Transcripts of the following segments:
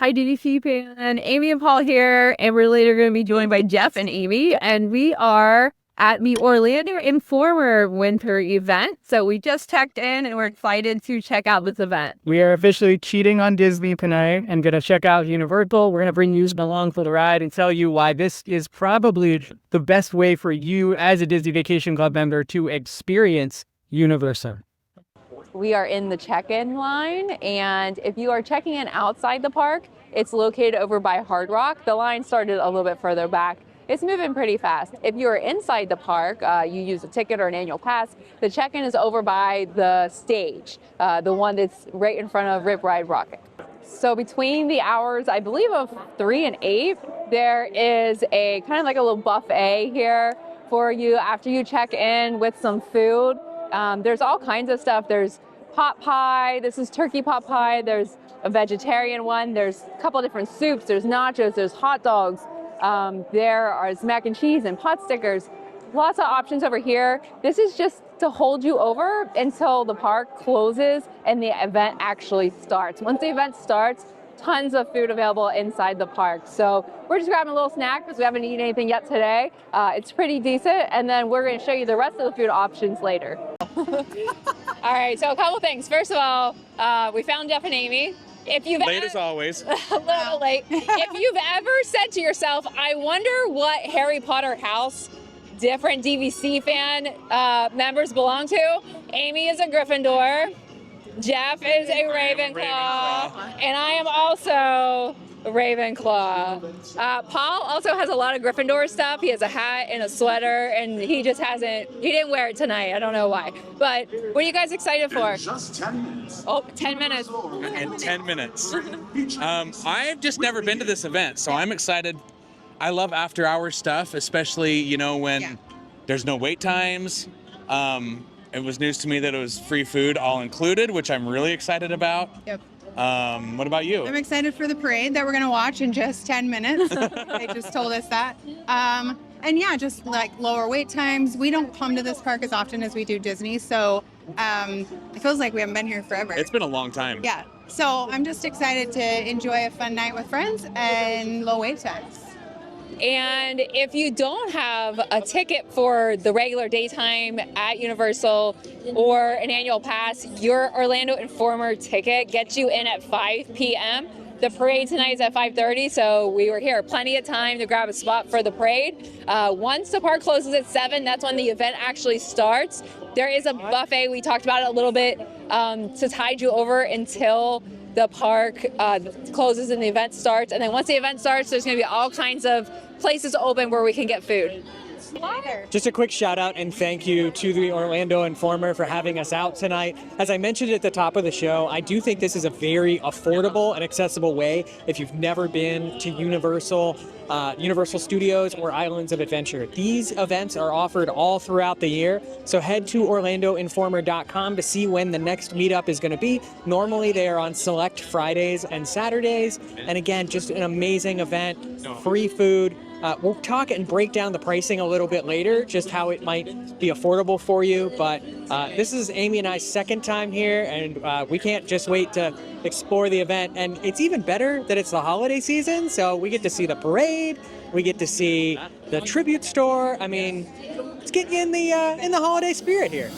Hi, DVC fan. Amy and Paul here, and we're later going to be joined by Jeff and Amy, and we are at the Orlando Informer winter event. So we just checked in, and we're excited to check out this event. We are officially cheating on Disney tonight and going to check out Universal. We're going to bring you along for the ride and tell you why this is probably the best way for you as a Disney Vacation Club member to experience Universal. We are in the check-in line, and if you are checking in outside the park, it's located over by Hard Rock. The line started a little bit further back. It's moving pretty fast. If you're inside the park, you use a ticket or an annual pass, the check-in is over by the stage, the one that's right in front of Rip Ride Rocket. So between the hours, I believe, of 3 and 8, there is a kind of like a little buffet here for you after you check in with some food. There's all kinds of stuff. There's pot pie. This is turkey pot pie. There's a vegetarian one. There's a couple different soups. There's nachos. There's hot dogs. There is mac and cheese and pot stickers. Lots of options over here. This is just to hold you over until the park closes and the event actually starts. Once the event starts, tons of food available inside the park. So we're just grabbing a little snack because we haven't eaten anything yet today. It's pretty decent. And then we're going to show you the rest of the food options later. All right, so a couple things. First of all, we found Jeff and Amy. If you've late as always. A little late. If you've ever said to yourself, I wonder what Harry Potter house different DVC fan members belong to, Amy is a Gryffindor. Jeff is a Ravenclaw, and I am also a Ravenclaw. Paul also has a lot of Gryffindor stuff. He has a hat and a sweater, and he didn't wear it tonight. I don't know why. But what are you guys excited for? Just 10 minutes. Oh, 10 minutes. In 10 minutes. I've just never been to this event, so I'm excited. I love after-hours stuff, especially, when there's no wait times. It was news to me that it was free food all included, which I'm really excited about. Yep. What about you? I'm excited for the parade that we're going to watch in just 10 minutes. They just told us that. And yeah, just like lower wait times. We don't come to this park as often as we do Disney, so it feels like we haven't been here forever. It's been a long time. Yeah. So I'm just excited to enjoy a fun night with friends and low wait times. And if you don't have a ticket for the regular daytime at Universal or an annual pass, your Orlando Informer ticket gets you in at 5 p.m. The parade tonight is at 5:30, so we were here plenty of time to grab a spot for the parade. Once the park closes at 7, that's when the event actually starts. There is a buffet, we talked about it a little bit, to tide you over until the park closes and the event starts. And then once the event starts, there's going to be all kinds of places open where we can get food. Just a quick shout out and thank you to the Orlando Informer for having us out tonight. As I mentioned at the top of the show, I do think this is a very affordable and accessible way if you've never been to Universal Studios or Islands of Adventure. These events are offered all throughout the year, so head to orlandoinformer.com to see when the next meetup is going to be. Normally they are on select Fridays and Saturdays, and again, just an amazing event, free food. We'll talk and break down the pricing a little bit later, just how it might be affordable for you. But this is Amy and I's second time here, and we can't just wait to explore the event. And it's even better that it's the holiday season, so we get to see the parade, we get to see the tribute store. I mean, it's getting you in the holiday spirit here.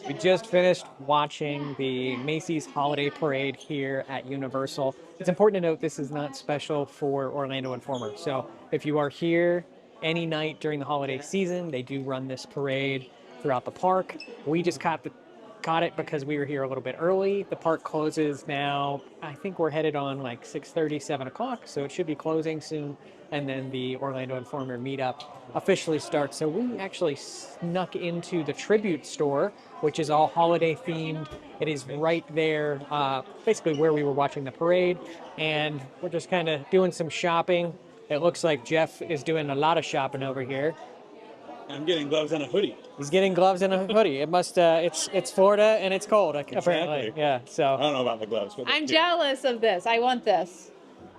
We just finished watching the Macy's Holiday Parade here at Universal. It's important to note this is not special for Orlando Informer. So if you are here any night during the holiday season, they do run this parade throughout the park. We just caught it because we were here a little bit early. The park closes now. I think we're headed on like 6:30, 7 o'clock, so it should be closing soon. And then the Orlando Informer Meetup officially starts. So we actually snuck into the tribute store, which is all holiday themed. It is right there, basically where we were watching the parade. And we're just kind of doing some shopping. It looks like Jeff is doing a lot of shopping over here. I'm getting gloves and a hoodie. He's getting gloves and a hoodie. It must, it's Florida and it's cold, apparently. Exactly. Yeah, so. I don't know about the gloves, but I'm jealous of this. I want this.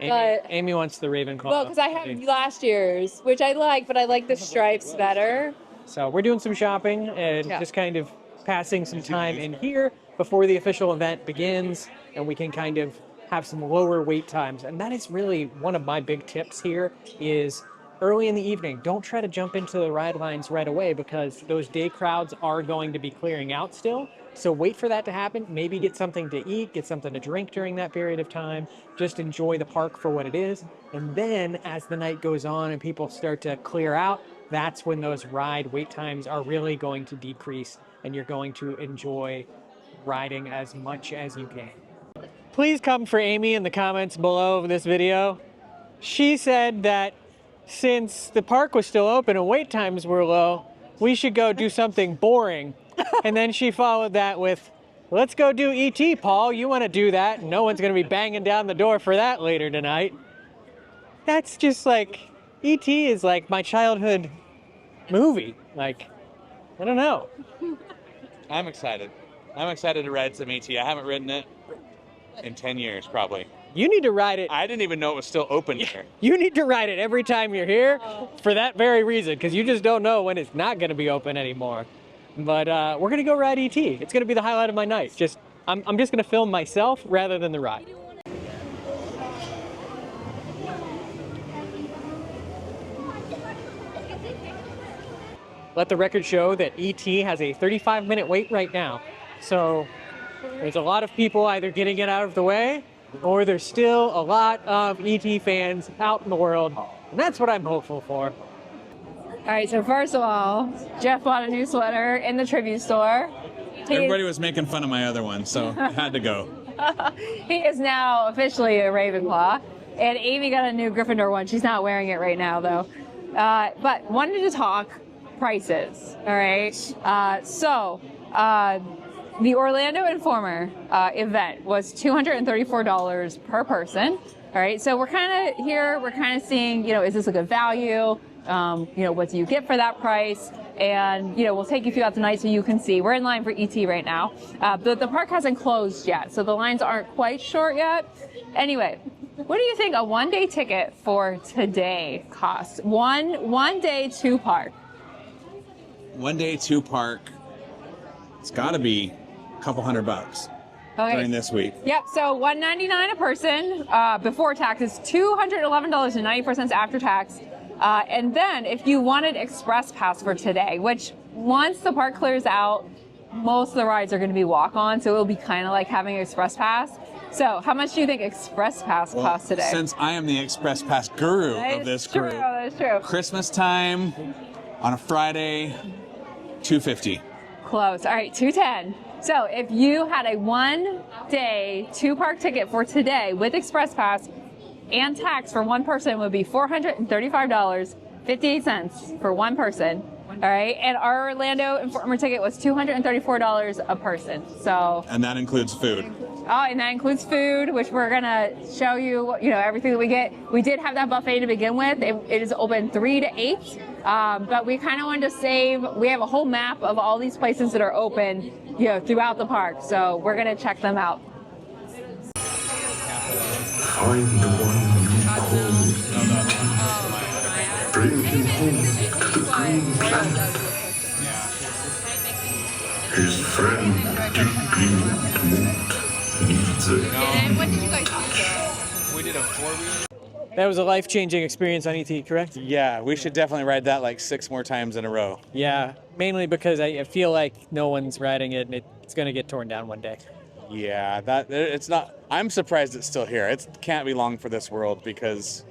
Amy wants the Ravenclaw. Well, because I have last year's, which I like, but I like the stripes better. So we're doing some shopping and just kind of passing some time in here before the official event begins, and we can kind of have some lower wait times. And that is really one of my big tips here is early in the evening, don't try to jump into the ride lines right away because those day crowds are going to be clearing out still. So wait for that to happen. Maybe get something to eat, get something to drink during that period of time. Just enjoy the park for what it is. And then as the night goes on and people start to clear out, that's when those ride wait times are really going to decrease and you're going to enjoy riding as much as you can. Please come for Amy in the comments below this video. She said that since the park was still open and wait times were low, we should go do something boring. And then she followed that with, let's go do E.T., Paul. You want to do that? No one's going to be banging down the door for that later tonight. That's just like, E.T. is like my childhood movie. Like, I don't know. I'm excited. I'm excited to ride some E.T. I haven't ridden it in 10 years, probably. You need to ride it. I didn't even know it was still open here. You need to ride it every time you're here for that very reason, because you just don't know when it's not going to be open anymore. But we're going to go ride E.T. It's going to be the highlight of my night. I'm just going to film myself rather than the ride. Let the record show that E.T. has a 35-minute wait right now. So there's a lot of people either getting it out of the way, or there's still a lot of E.T. fans out in the world. And that's what I'm hopeful for. All right, so first of all, Jeff bought a new sweater in the tribute store. Everybody was making fun of my other one, so I had to go. He is now officially a Ravenclaw. And Amy got a new Gryffindor one. She's not wearing it right now, though. But wanted to talk prices, all right? The Orlando Informer event was $234 per person, all right? So we're kind of here, we're kind of seeing, is this a good value? What do you get for that price? And, we'll take you throughout the night so you can see. We're in line for ET right now. But the park hasn't closed yet, so the lines aren't quite short yet. Anyway, what do you think a one-day ticket for today costs? One day to park. 1 day to park. It's got to be a couple $100 during this week. Yep, so $199 a person before taxes, $211.94 after tax. And then if you wanted Express Pass for today, which once the park clears out, most of the rides are going to be walk-on, so it'll be kind of like having Express Pass. So how much do you think Express Pass costs today? Since I am the Express Pass guru of this group, that is true. Christmas time on a Friday, $250. Close. All right, $210. So if you had a one-day two-park ticket for today with Express Pass and tax for one person, would be $435.58 for one person. All right, and our Orlando Informer ticket was $234 a person. So, and that includes food. Oh, and that includes food, which we're gonna show you. Everything that we get. We did have that buffet to begin with. It is open 3 to 8, but we kind of wanted to save. We have a whole map of all these places that are open, throughout the park. So we're gonna check them out. Find the one you call bring him home to the green planet. His friend deeply moved needs a We did a 4-wheeler. That was a life-changing experience on ET, correct? Yeah, we should definitely ride that like 6 more times in a row. Yeah, mainly because I feel like no one's riding it and it's going to get torn down one day. Yeah, it's not. I'm surprised it's still here. It can't be long for this world because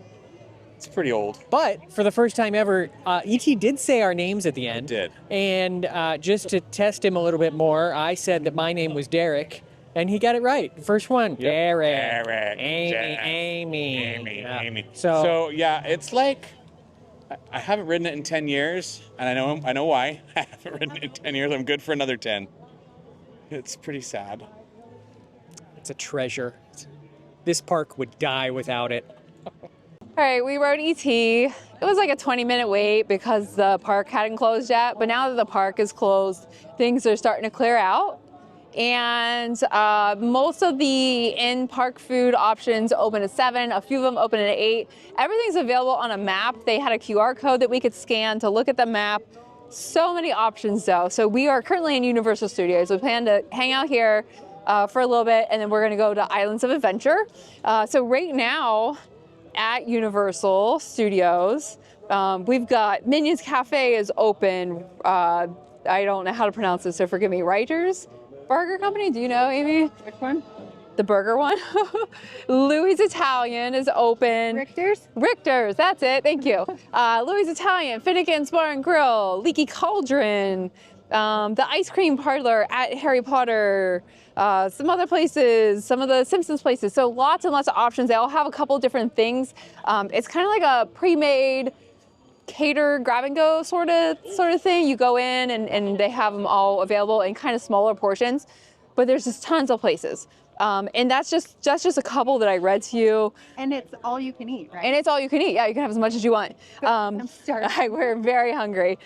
it's pretty old. But for the first time ever, E.T. did say our names at the end. It did. And just to test him a little bit more, I said that my name was Derek, and he got it right. First one, Yep. Derek. Derek. Amy. Amy. So yeah, it's like I haven't ridden it in 10 years, and I know why. I haven't ridden it in 10 years. I'm good for another 10. It's pretty sad. it's a treasure. This park would die without it. All right, we rode ET. It was like a 20-minute wait because the park hadn't closed yet. But now that the park is closed, things are starting to clear out. And most of the in-park food options open at 7. A few of them open at 8. Everything's available on a map. They had a QR code that we could scan to look at the map. So many options though. So we are currently in Universal Studios. We plan to hang out here for a little bit, and then we're gonna go to Islands of Adventure. So right now, at Universal Studios, we've got Minions Cafe is open. I don't know how to pronounce this, so forgive me. Reiter's Burger Company, do you know, Amy? Which one? The burger one. Louis Italian is open. Richter's, that's it, thank you. Louis Italian, Finnegan's Bar and Grill, Leaky Cauldron, the ice cream parlor at Harry Potter, some other places, some of the Simpsons places. So lots and lots of options. They all have a couple different things. It's kind of like a pre-made cater grab and go sort of thing. You go in and they have them all available in kind of smaller portions, but there's just tons of places. And that's just a couple that I read to you. And it's all you can eat, right? And it's all you can eat. Yeah, you can have as much as you want. I'm starving. We're very hungry.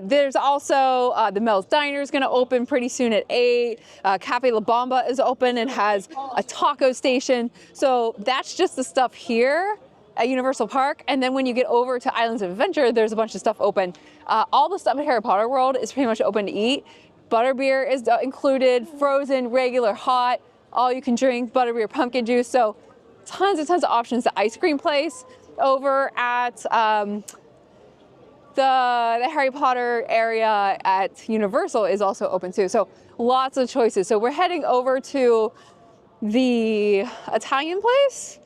There's also the Mel's Diner is going to open pretty soon at 8. Cafe La Bamba is open and has a taco station. So that's just the stuff here at Universal Park. And then when you get over to Islands of Adventure, there's a bunch of stuff open. All the stuff at Harry Potter World is pretty much open to eat. Butterbeer is included, frozen, regular, hot. All you can drink, butterbeer, pumpkin juice. So tons and tons of options. The ice cream place over at the Harry Potter area at Universal is also open too. So lots of choices. So we're heading over to the Italian place.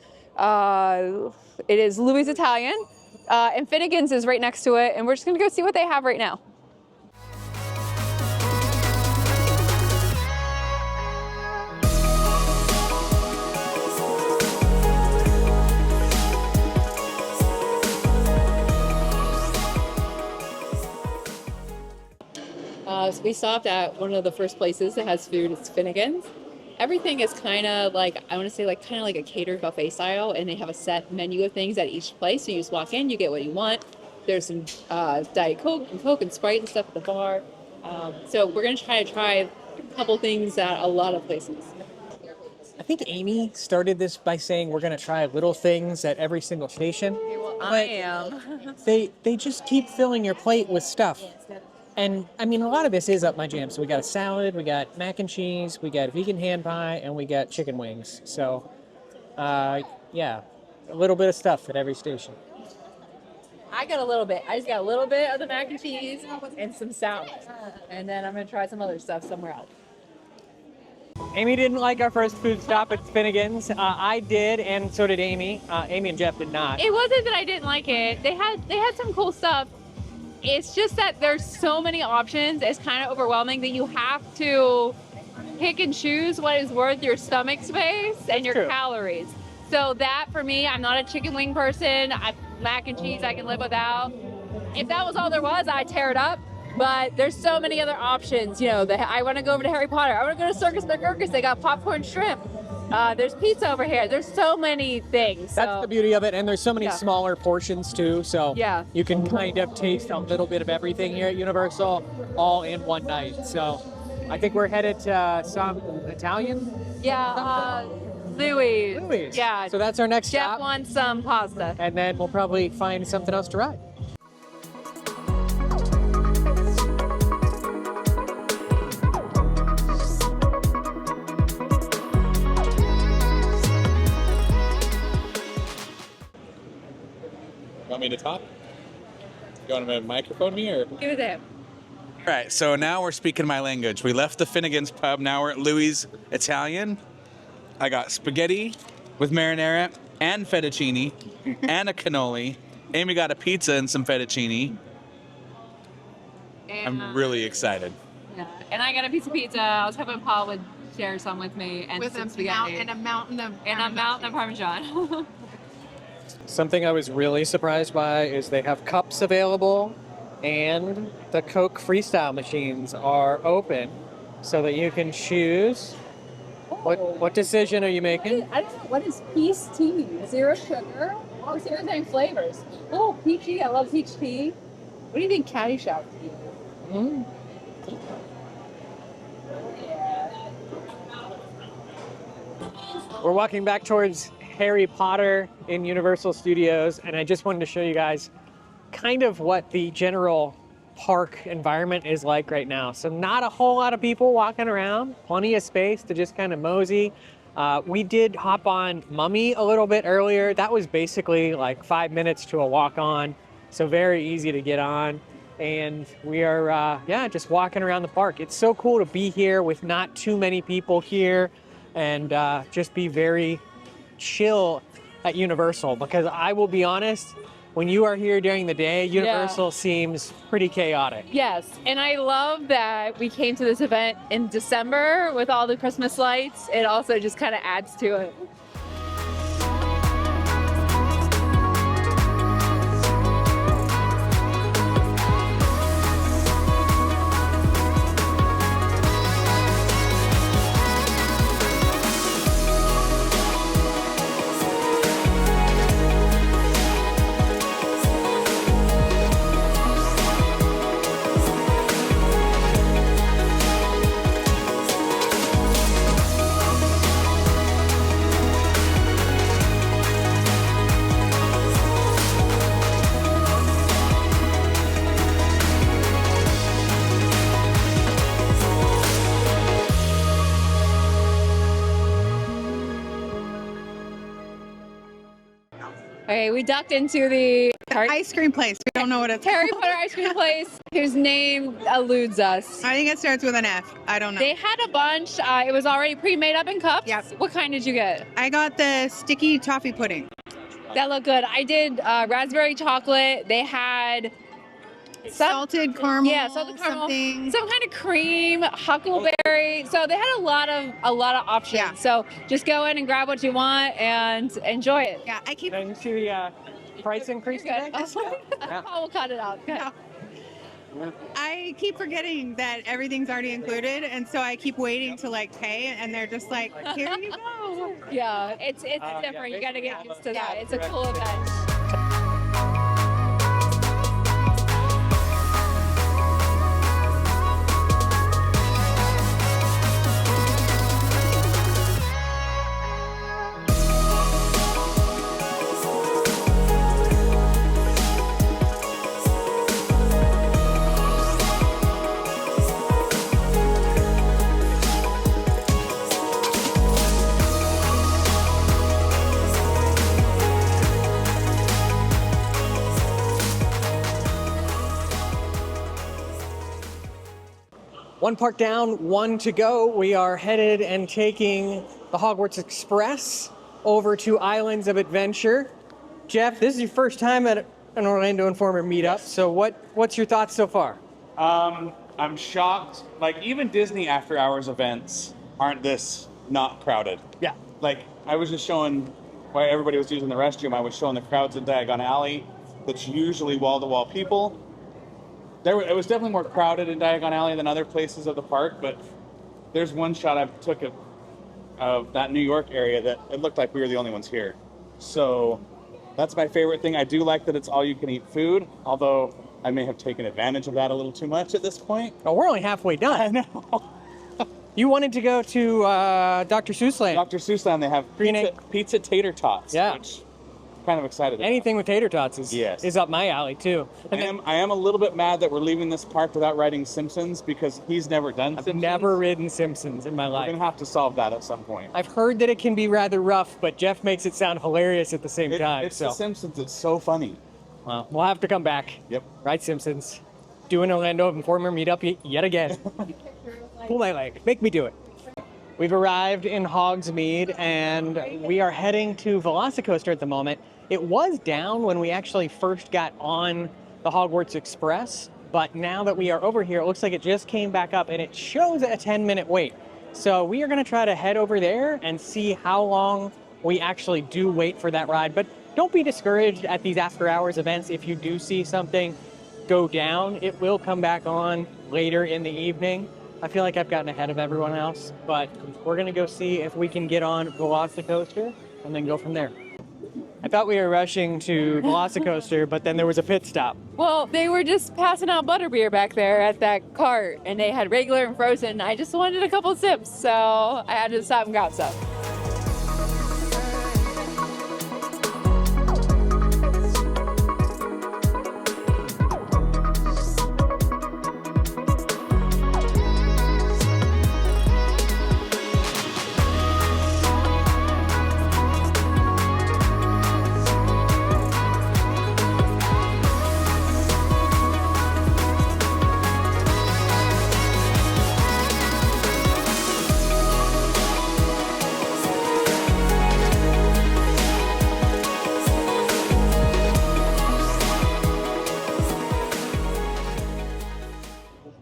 It is Louis Italian, and Finnegan's is right next to it. And we're just gonna go see what they have right now. So we stopped at one of the first places that has food. It's Finnegan's. Everything is kind of like, I want to say like kind of like a catered buffet style, and they have a set menu of things at each place. So you just walk in, you get what you want. There's some Diet Coke and Sprite and stuff at the bar. So we're going to try a couple things at a lot of places. I think Amy started this by saying we're going to try little things at every single station. I am. They just keep filling your plate with stuff. And I mean, a lot of this is up my jam. So we got a salad, we got mac and cheese, we got vegan hand pie, and we got chicken wings. So, yeah, a little bit of stuff at every station. I got a little bit. I just got a little bit of the mac and cheese and some salad. And then I'm going to try some other stuff somewhere else. Some didn't like our first food stop at Finnegan's. I did, and so did Amy. Amy and Jeff did not. It wasn't that I didn't like it. They had some cool stuff. It's just that there's so many options. It's kind of overwhelming that you have to pick and choose what is worth your stomach space and your calories. So that for me, I'm not a chicken wing person. Mac and cheese I can live without. If that was all there was, I'd tear it up. But there's so many other options. You know, I want to go over to Harry Potter. I want to go to Circus McGurkus. They got popcorn shrimp. There's pizza over here. There's so many things. That's the beauty of it, and there's so many smaller portions too, so you can kind of taste a little bit of everything here at Universal all in one night. So I think we're headed to some Italian. Yeah, Louis. Yeah. So that's our next Jeff stop. wants some pasta. And then we'll probably find something else to ride. Want me to talk? You want to microphone me or? Give it to him. All right, so now we're speaking my language. We left the Finnegan's pub. Now we're at Louis Italian. I got spaghetti with marinara and fettuccine and a cannoli. Amy got a pizza and some fettuccine. I'm really excited. Yeah. And I got a piece of pizza. I was hoping Paul would share some with me and With some a spaghetti. and a mountain of Parmesan. Something I was really surprised by is they have cups available, and the Coke Freestyle machines are open so that you can choose. What decision are you making? I don't know. What is peace tea? 0 sugar? Oh, 0 different flavors. Oh, peachy. I love peach tea. What do you think Caddyshack tea is? We're walking back towards Harry Potter in Universal Studios, and I just wanted to show you guys kind of what the general park environment is like right now. So not a whole lot of people walking around, plenty of space to just kind of mosey. We did hop on Mummy a little bit earlier. That was basically like 5 minutes to a walk on, so very easy to get on. And we are, just walking around the park. It's so cool to be here with not too many people here, and just be very chill at Universal, because I will be honest, when you are here during the day, Universal seems pretty chaotic. Yes, and I love that we came to this event in December with all the Christmas lights. It also just kind of adds to it. Okay, we ducked into the ice cream place. We don't know what it's Harry Potter ice cream place, whose name eludes us. I think it starts with an F. I don't know. They had a bunch. It was already pre-made up in cups. Yep. What kind did you get? I got the sticky toffee pudding. That looked good. I did raspberry chocolate. They had Salted caramel. Yeah, salted caramel. Something. Some kind of cream, huckleberry. So they had a lot of options. Yeah. So just go in and grab what you want and enjoy it. Yeah, I keep. Did you see the price increase today? Paul will cut it out. Go ahead. I keep forgetting that everything's already included, and so I keep waiting to like pay, and they're just like, "Here you go." Yeah, it's different. You got to get used to that. It's a cool event. One park down, one to go. We are headed and taking the Hogwarts Express over to Islands of Adventure. Jeff, this is your first time at an Orlando Informer meetup, so what's your thoughts so far? I'm shocked. Like, even Disney after hours events aren't this not crowded. Yeah. Like, I was just showing why everybody was using the restroom. I was showing the crowds in Diagon Alley. That's usually wall-to-wall people. It was definitely more crowded in Diagon Alley than other places of the park, but there's one shot I took of that New York area that it looked like we were the only ones here. So that's my favorite thing. I do like that it's all-you-can-eat food, although I may have taken advantage of that a little too much at this point. Oh, we're only halfway done. I know. You wanted to go to Dr. Seuss Land. Dr. Seuss Land, they have pizza tater tots, Yeah. which I'm kind of excited about. Anything with tater tots is up my alley, too. I am a little bit mad that we're leaving this park without riding Simpsons, because he's never done I've Simpsons. never ridden Simpsons in my We're life. going to have to solve that at some point. I've heard that it can be rather rough, but Jeff makes it sound hilarious at the same time. It's so the Simpsons. It's so funny. well, we'll have to come back. Yep. Ride Simpsons. do an Orlando Informer meetup yet again. Pull my leg. Make me do it. We've arrived in Hogsmeade, and we are heading to Velocicoaster at the moment. It was down when we actually first got on the Hogwarts Express, but now that we are over here, it looks like it just came back up, and it shows a 10-minute wait. So we are going to try to head over there and see how long we actually do wait for that ride. But don't be discouraged at these after-hours events. If you do see something go down, it will come back on later in the evening. I feel like I've gotten ahead of everyone else, but we're gonna go see if we can get on Velocicoaster and then go from there. I thought we were rushing to Velocicoaster, but then there was a pit stop. Well, they were just passing out butterbeer back there at that cart, and they had regular and frozen. I just wanted a couple sips, so I had to stop and grab some.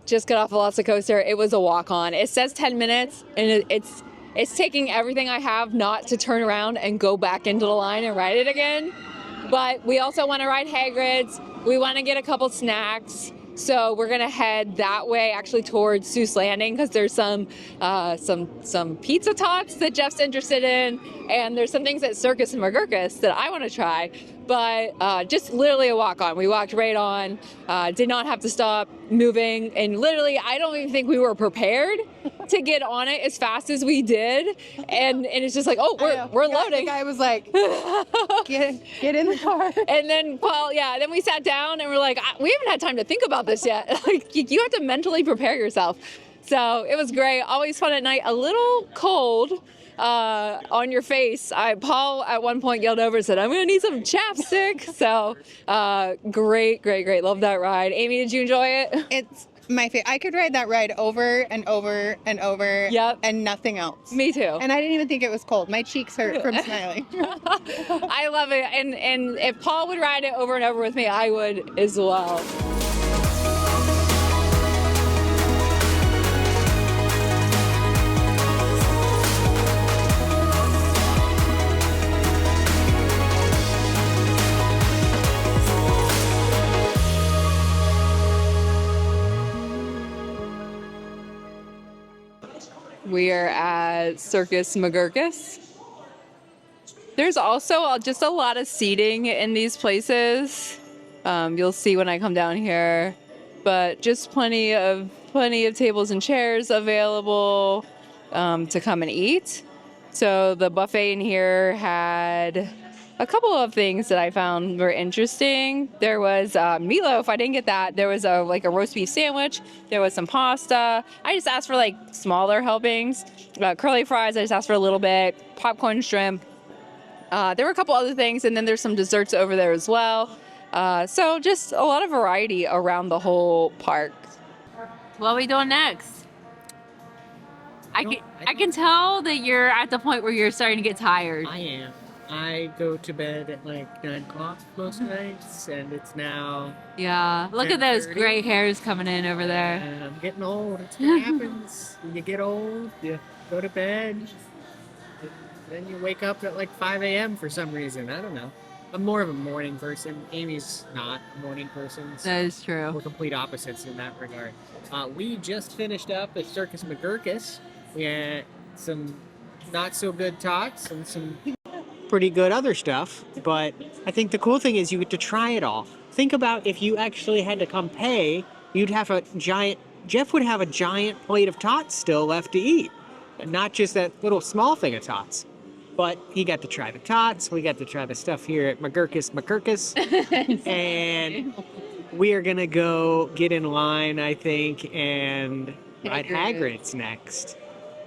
Just got off Velocicoaster. It was a walk-on. It says 10 minutes, and it's taking everything I have not to turn around and go back into the line and ride it again. But we also want to ride Hagrid's. We want to get a couple snacks. So we're gonna head that way, actually towards Seuss Landing, because there's some pizza tots that Jeff's interested in, and there's some things at Circus and McGurkus that I want to try. But just literally a walk on. We walked right on, did not have to stop moving, and literally I don't even think we were prepared to get on it as fast as we did. And it's just like, oh, we're loading. The guy was like, get in the car. And then, well, yeah, then we sat down and we're like, we haven't had time to think about this yet. Like, you have to mentally prepare yourself. So it was great. Always fun at night. A little cold on your face. Paul at one point yelled over and said, I'm going to need some chapstick. So great. Love that ride. Amy, did you enjoy it? It's my favorite. I could ride that ride over and over and over. Yep. And nothing else. Me too. And I didn't even think it was cold. My cheeks hurt from smiling. I love it. And if Paul would ride it over and over with me, I would as well. We are at Circus McGurkus. There's also just a lot of seating in these places. You'll see when I come down here, but just plenty of tables and chairs available to come and eat. So the buffet in here had a couple of things that I found were interesting. There was meatloaf. I didn't get that. There was a roast beef sandwich. There was some pasta. I just asked for smaller helpings. Curly fries, I just asked for a little bit. Popcorn shrimp. There were a couple other things, and then there's some desserts over there as well. So just a lot of variety around the whole park. What are we doing next? I can tell that you're at the point where you're starting to get tired. I am. I go to bed at 9 o'clock most nights, and it's now... Yeah, look at those 10:30. gray hairs coming in over there. And I'm getting old. It's what happens. You get old, you go to bed, and then you wake up at 5 a.m. for some reason. I don't know. I'm more of a morning person. Amy's not a morning person. So That is true. we're complete opposites in that regard. We just finished up at Circus McGurkus. We had some not so good tots and some pretty good other stuff, but I think the cool thing is you get to try it all. Think about if you actually had to come pay, you'd have Jeff would have a giant plate of tots still left to eat, and not just that little small thing of tots. But he got to try the tots, we got to try the stuff here at McGurkus, and we are gonna go get in line, I think, and ride Hagrid's next.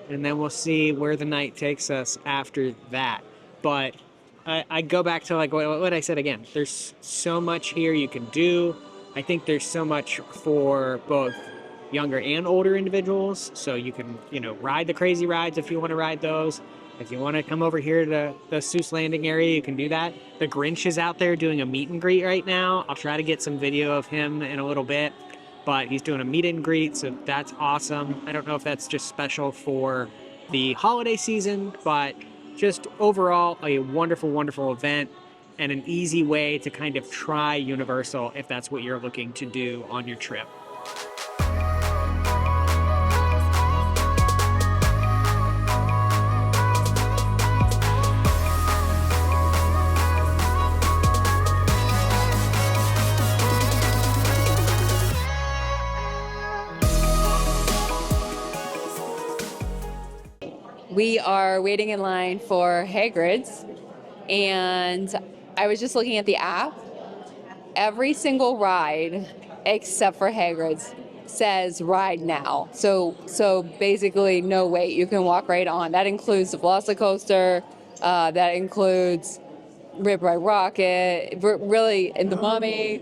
And then we'll see where the night takes us after that. But I go back to what I said again. There's so much here you can do. I think there's so much for both younger and older individuals. So you can, ride the crazy rides if you want to ride those. If you want to come over here to the Seuss Landing area, you can do that. The Grinch is out there doing a meet and greet right now. I'll try to get some video of him in a little bit, but he's doing a meet and greet, so that's awesome. I don't know if that's just special for the holiday season, but just overall a wonderful, wonderful event and an easy way to kind of try Universal if that's what you're looking to do on your trip. We are waiting in line for Hagrid's, and I was just looking at the app. Every single ride, except for Hagrid's, says ride now. So basically, no wait. You can walk right on. That includes the Velocicoaster. That includes Rip Ride Rocket. Really, and the Mummy.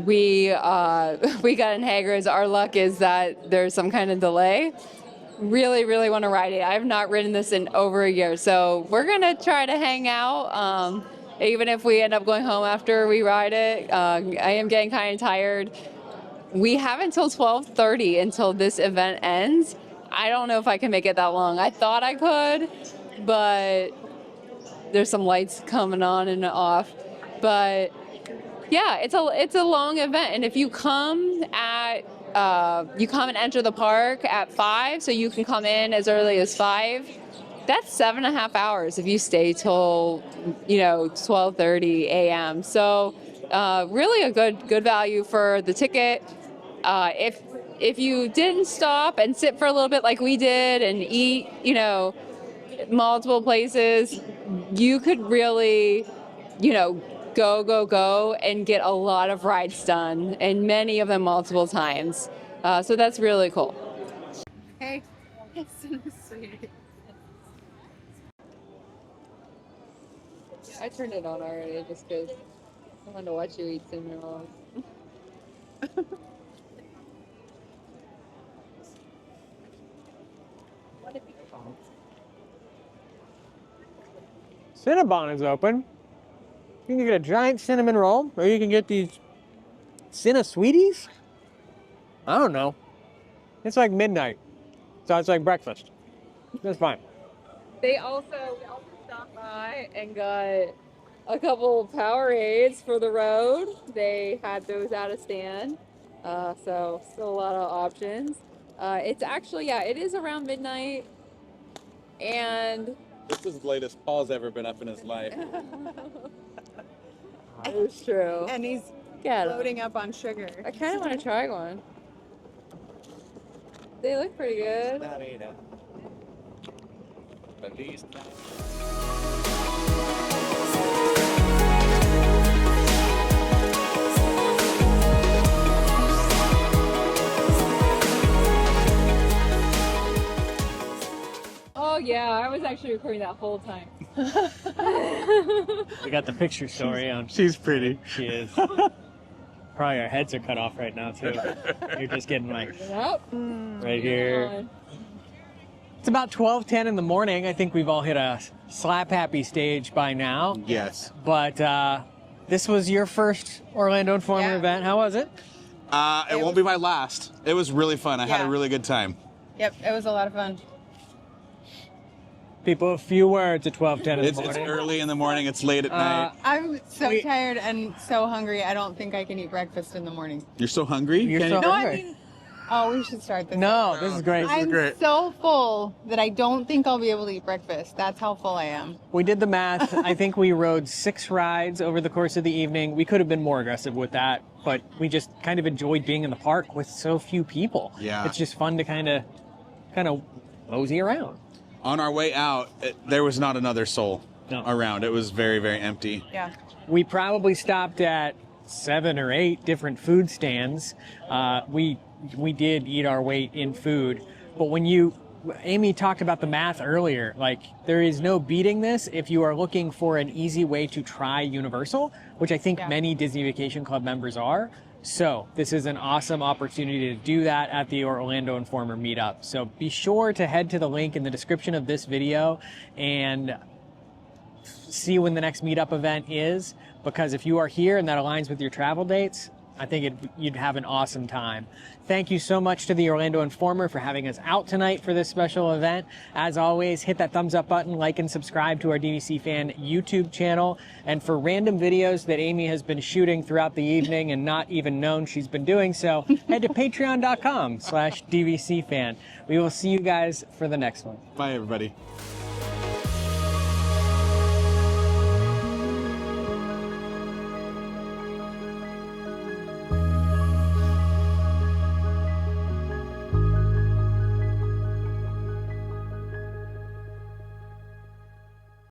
We got in Hagrid's. Our luck is that there's some kind of delay. Really, really want to ride it. I have not ridden this in over a year, so we're gonna try to hang out. Even if we end up going home after we ride it, I am getting kind of tired. We have until 12:30 until this event ends. I don't know if I can make it that long. I thought I could, but there's some lights coming on and off. But yeah, it's a long event, and if you come and enter the park at 5, so you can come in as early as 5. That's 7.5 hours if you stay till 12:30 a.m. So really a good value for the ticket. If you didn't stop and sit for a little bit like we did and eat multiple places, you could really go and get a lot of rides done, and many of them multiple times. So that's really cool. Hey, it's so sweet. I turned it on already just because I wanted to watch you eat cinnamon rolls. Cinnabon is open. You can get a giant cinnamon roll, or you can get these Cinna Sweeties. I don't know. It's like midnight, so it's like breakfast. That's fine. We also stopped by and got a couple Powerades for the road. They had those at a stand, so still a lot of options. It's actually, it is around midnight, and This is the latest Paul's ever been up in his life. it's true. And he's Yeah, loading up on sugar. I kind of want to try one. They look pretty good. Oh yeah, I was actually recording that whole time. We got the picture story on. She's pretty. She is. Probably our heads are cut off right now too. You're just getting like Yep. right here. It's about 12:10 in the morning. I think we've all hit a slap happy stage by now. Yes. But this was your first Orlando Informer Yeah. event. How was it? It won't be my last. It was really fun. I had a Yeah. really good time. Yep, it was a lot of fun. People, a few words at 12:10 in the It's morning. early in the morning. It's late at night. I'm so We- tired and so hungry. I don't think I can eat breakfast in the morning. You're so hungry? You're Can't so eat- No, hungry. I mean, oh, we should start this. No, this is great. I'm great. so full that I don't think I'll be able to eat breakfast. That's how full I am. We did the math. I think we rode 6 rides over the course of the evening. We could have been more aggressive with that, but we just kind of enjoyed being in the park with so few people. Yeah. It's just fun to kind of mosey around. On our way out, there was not another soul No. around. It was very, very empty. Yeah. We probably stopped at 7 or 8 different food stands. We did eat our weight in food, but Amy talked about the math earlier. Like, there is no beating this if you are looking for an easy way to try Universal, which I think Yeah. many Disney Vacation Club members are. So this is an awesome opportunity to do that at the Orlando Informer Meetup. So be sure to head to the link in the description of this video and see when the next meetup event is, because if you are here and that aligns with your travel dates, I think you'd have an awesome time. Thank you so much to the Orlando Informer for having us out tonight for this special event. As always, hit that thumbs up button, like and subscribe to our DVC Fan YouTube channel. And for random videos that Amy has been shooting throughout the evening and not even known she's been doing so, head to patreon.com/DVC Fan. We will see you guys for the next one. Bye, everybody.